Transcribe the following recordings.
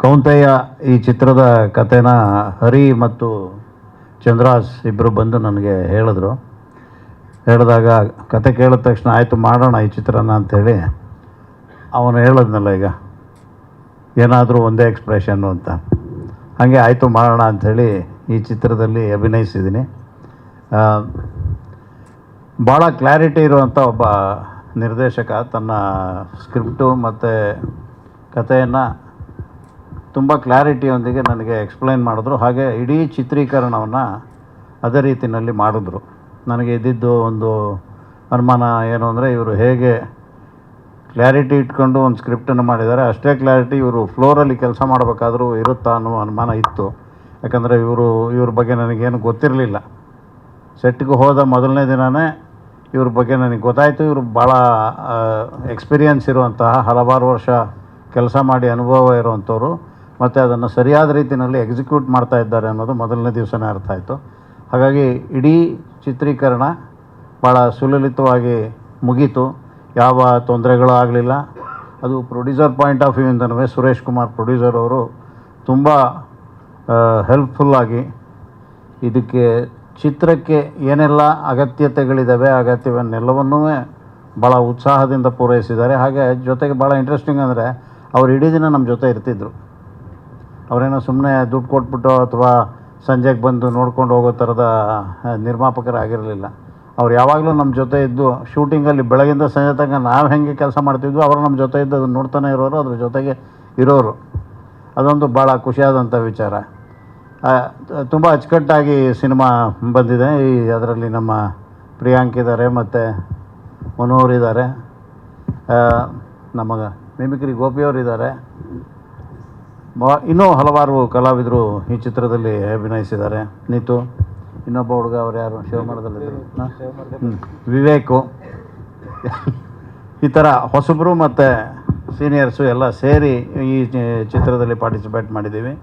ಕೌಂತೆಯ ಈ ಚಿತ್ರದ ಕಥೆನ ಹರಿ ಮತ್ತು ಚಂದ್ರಾಸ್ ಇಬ್ಬರು ಬಂದು ನನಗೆ ಹೇಳಿದಾಗ ಕತೆ ಕೇಳಿದ ತಕ್ಷಣ ಆಯಿತು ಮಾಡೋಣ ಈ ಚಿತ್ರನ ಅಂಥೇಳಿ ಅವನು ಹೇಳಿದ್ನಲ್ಲ ಈಗ ಏನಾದರೂ ಒಂದೇ ಎಕ್ಸ್ಪ್ರೆಷನ್ನು ಅಂತ, ಹಾಗೆ ಆಯಿತು ಮಾಡೋಣ ಅಂಥೇಳಿ ಈ ಚಿತ್ರದಲ್ಲಿ ಅಭಿನಯಿಸಿದ್ದೀನಿ. ಭಾಳ ಕ್ಲಾರಿಟಿ ಇರುವಂಥ ಒಬ್ಬ ನಿರ್ದೇಶಕ ತನ್ನ ಸ್ಕ್ರಿಪ್ಟು ಮತ್ತು ಕಥೆಯನ್ನು ತುಂಬ ಕ್ಲಾರಿಟಿಯೊಂದಿಗೆ ನನಗೆ ಎಕ್ಸ್ಪ್ಲೈನ್ ಮಾಡಿದ್ರು. ಹಾಗೆ ಇಡೀ ಚಿತ್ರೀಕರಣವನ್ನು ಅದೇ ರೀತಿಯಲ್ಲಿ ಮಾಡಿದ್ರು. ನನಗೆ ಇದ್ದಿದ್ದು ಒಂದು ಅನುಮಾನ ಏನು ಅಂದರೆ, ಇವರು ಹೇಗೆ ಕ್ಲಾರಿಟಿ ಇಟ್ಕೊಂಡು ಒಂದು ಸ್ಕ್ರಿಪ್ಟನ್ನು ಮಾಡಿದ್ದಾರೆ, ಅಷ್ಟೇ ಕ್ಲಾರಿಟಿ ಇವರು ಫ್ಲೋರಲ್ಲಿ ಕೆಲಸ ಮಾಡಬೇಕಾದ್ರೂ ಇರುತ್ತಾ ಅನ್ನೋ ಅನುಮಾನ ಇತ್ತು. ಯಾಕಂದರೆ ಇವ್ರ ಬಗ್ಗೆ ನನಗೇನು ಗೊತ್ತಿರಲಿಲ್ಲ. ಸೆಟ್ಗೆ ಹೋದ ಮೊದಲನೇ ದಿನವೇ ಇವ್ರ ಬಗ್ಗೆ ನನಗೆ ಗೊತ್ತಾಯಿತು. ಇವರು ಭಾಳ ಎಕ್ಸ್ಪೀರಿಯನ್ಸ್ ಇರುವಂತಹ, ಹಲವಾರು ವರ್ಷ ಕೆಲಸ ಮಾಡಿ ಅನುಭವ ಇರುವಂಥವ್ರು, ಮತ್ತು ಅದನ್ನು ಸರಿಯಾದ ರೀತಿಯಲ್ಲಿ ಎಕ್ಸಿಕ್ಯೂಟ್ ಮಾಡ್ತಾ ಇದ್ದಾರೆ ಅನ್ನೋದು ಮೊದಲನೇ ದಿವಸನೇ ಅರ್ಥ ಆಯಿತು. ಹಾಗಾಗಿ ಇಡೀ ಚಿತ್ರೀಕರಣ ಭಾಳ ಸುಲಲಿತವಾಗಿ ಮುಗೀತು. ಯಾವ ತೊಂದರೆಗಳು ಆಗಲಿಲ್ಲ. ಅದು ಪ್ರೊಡ್ಯೂಸರ್ ಪಾಯಿಂಟ್ ಆಫ್ ವ್ಯೂಯಿಂದನೂ ಸುರೇಶ್ ಕುಮಾರ್ ಪ್ರೊಡ್ಯೂಸರ್ ಅವರು ತುಂಬ ಹೆಲ್ಪ್ಫುಲ್ಲಾಗಿ ಇದಕ್ಕೆ ಚಿತ್ರಕ್ಕೆ ಏನೆಲ್ಲ ಅಗತ್ಯತೆಗಳಿದ್ದಾವೆ ಅಗತ್ಯವನ್ನೆಲ್ಲವನ್ನೂ ಭಾಳ ಉತ್ಸಾಹದಿಂದ ಪೂರೈಸಿದ್ದಾರೆ. ಹಾಗೆ ಜೊತೆಗೆ ಭಾಳ ಇಂಟ್ರೆಸ್ಟಿಂಗ್ ಅಂದರೆ, ಅವ್ರು ಇಡೀ ದಿನ ನಮ್ಮ ಜೊತೆ ಇರ್ತಿದ್ರು. ಅವರೇನೋ ಸುಮ್ಮನೆ ದುಡ್ಡು ಕೊಟ್ಬಿಟ್ಟು ಅಥವಾ ಸಂಜೆಗೆ ಬಂದು ನೋಡ್ಕೊಂಡು ಹೋಗೋ ಥರದ ನಿರ್ಮಾಪಕರಾಗಿರಲಿಲ್ಲ. ಅವ್ರು ಯಾವಾಗಲೂ ನಮ್ಮ ಜೊತೆ ಇದ್ದು ಶೂಟಿಂಗಲ್ಲಿ ಬೆಳಗಿಂದ ಸಂಜೆ ತನಕ ನಾವು ಹೆಂಗೆ ಕೆಲಸ ಮಾಡ್ತಿದ್ವು ಅವರು ನಮ್ಮ ಜೊತೆ ಇದ್ದು ಅದನ್ನು ನೋಡ್ತಾನೆ ಇರೋರು, ಅದ್ರ ಜೊತೆಗೆ ಇರೋರು. ಅದೊಂದು ಭಾಳ ಖುಷಿಯಾದಂಥ ವಿಚಾರ. ತುಂಬ ಅಚ್ಚುಕಟ್ಟಾಗಿ ಸಿನಿಮಾ ಬಂದಿದೆ. ಅದರಲ್ಲಿ ನಮ್ಮ ಪ್ರಿಯಾಂಕ್ ಇದ್ದಾರೆ, ಮತ್ತು ಮನೋಹರ್ ಇದ್ದಾರೆ, ನಮ್ಮ ಮಿಮಿಕ್ರಿ ಗೋಪಿಯವರಿದ್ದಾರೆ, ಇನ್ನೂ ಹಲವಾರು ಕಲಾವಿದರು ಈ ಚಿತ್ರದಲ್ಲಿ ಅಭಿನಯಿಸಿದ್ದಾರೆ. ನೀತು, ಇನ್ನೊಬ್ಬ ಹುಡುಗ ಅವ್ರು ಯಾರು ಶಿವಮೊಗ್ಗದಲ್ಲಿದ್ದರು, ವಿವೇಕು, ಈ ಥರ ಹೊಸಬರು ಮತ್ತು ಸೀನಿಯರ್ಸು ಎಲ್ಲ ಸೇರಿ ಈ ಚಿತ್ರದಲ್ಲಿ ಪಾರ್ಟಿಸಿಪೇಟ್ ಮಾಡಿದ್ದೀವಿ.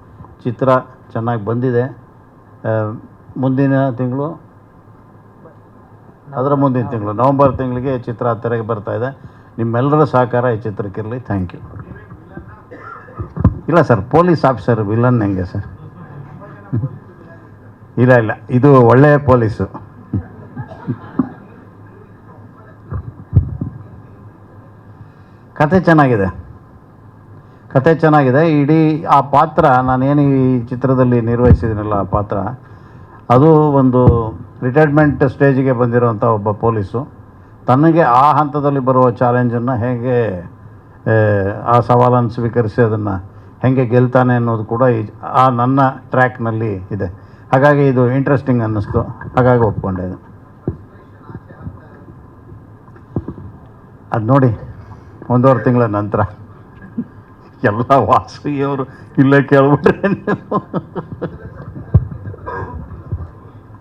ಚಿತ್ರ ಚೆನ್ನಾಗಿ ಬಂದಿದೆ. ಮುಂದಿನ ತಿಂಗಳು, ಅದರ ಮುಂದಿನ ತಿಂಗಳು ನವಂಬರ್ ತಿಂಗಳಿಗೆ ಚಿತ್ರ ತೆರೆಗೆ ಬರ್ತಾಯಿದೆ. ನಿಮ್ಮೆಲ್ಲರ ಸಹಕಾರ ಈ ಚಿತ್ರಕ್ಕಿರಲಿ. Thank you. ಇಲ್ಲ ಸರ್, ಪೊಲೀಸ್ ಆಫೀಸರ್ ವಿಲನ್ ಹೆಂಗೆ ಸರ್? ಇಲ್ಲ, ಇದು ಒಳ್ಳೆಯ ಪೊಲೀಸು. ಕತೆ ಚೆನ್ನಾಗಿದೆ. ಇಡೀ ಆ ಪಾತ್ರ, ನಾನೇನು ಈ ಚಿತ್ರದಲ್ಲಿ ನಿರ್ವಹಿಸಿದ್ದೀನಲ್ಲ ಆ ಪಾತ್ರ, ಅದು ಒಂದು ರಿಟೈರ್ಮೆಂಟ್ ಸ್ಟೇಜಿಗೆ ಬಂದಿರೋವಂಥ ಒಬ್ಬ ಪೊಲೀಸು ತನಗೆ ಆ ಹಂತದಲ್ಲಿ ಬರುವ ಚಾಲೆಂಜನ್ನು ಹೇಗೆ, ಆ ಸವಾಲನ್ನು ಸ್ವೀಕರಿಸಿ ಅದನ್ನು ಹೇಗೆ ಗೆಲ್ತಾನೆ ಅನ್ನೋದು ಕೂಡ ಆ ನನ್ನ ಟ್ರ್ಯಾಕ್ನಲ್ಲಿ ಇದೆ. ಹಾಗಾಗಿ ಇದು ಇಂಟ್ರೆಸ್ಟಿಂಗ್ ಅನ್ನಿಸ್ತು, ಹಾಗಾಗಿ ಒಪ್ಕೊಂಡೆ. ಅದು ನೋಡಿ 1.5 ತಿಂಗಳ ನಂತರ ಎಲ್ಲ ವಾಸುಗಿಯವರು ಇಲ್ಲೇ ಕೇಳ್ಬಿಟ್ರೆ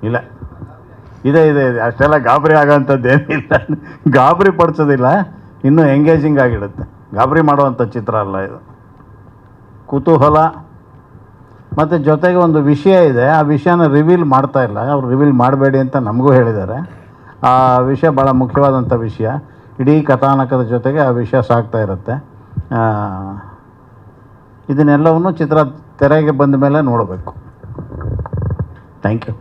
ಇಲ್ಲ, ಇದೆ ಅಷ್ಟೆಲ್ಲ ಗಾಬರಿ ಆಗೋಂಥದ್ದೇನಿಲ್ಲ, ಗಾಬರಿ ಪಡಿಸೋದಿಲ್ಲ, ಇನ್ನೂ ಎಂಗೇಜಿಂಗ್ ಆಗಿಡುತ್ತೆ. ಗಾಬರಿ ಮಾಡುವಂಥ ಚಿತ್ರ ಅಲ್ಲ ಇದು. ಕುತೂಹಲ ಮತ್ತು ಜೊತೆಗೆ ಒಂದು ವಿಷಯ ಇದೆ, ಆ ವಿಷಯನ ರಿವೀಲ್ ಮಾಡ್ತಾ ಇಲ್ಲ. ಅವ್ರು ರಿವೀಲ್ ಮಾಡಬೇಡಿ ಅಂತ ನಮಗೂ ಹೇಳಿದ್ದಾರೆ. ಆ ವಿಷಯ ಭಾಳ ಮುಖ್ಯವಾದಂಥ ವಿಷಯ. ಇಡೀ ಕಥಾನಕದ ಜೊತೆಗೆ ಆ ವಿಷಯ ಸಾಗ್ತಾ ಇರುತ್ತೆ. ಇದನ್ನೆಲ್ಲವನ್ನು ಚಿತ್ರ ತೆರೆಗೆ ಬಂದ ಮೇಲೆ ನೋಡಬೇಕು. Thank you.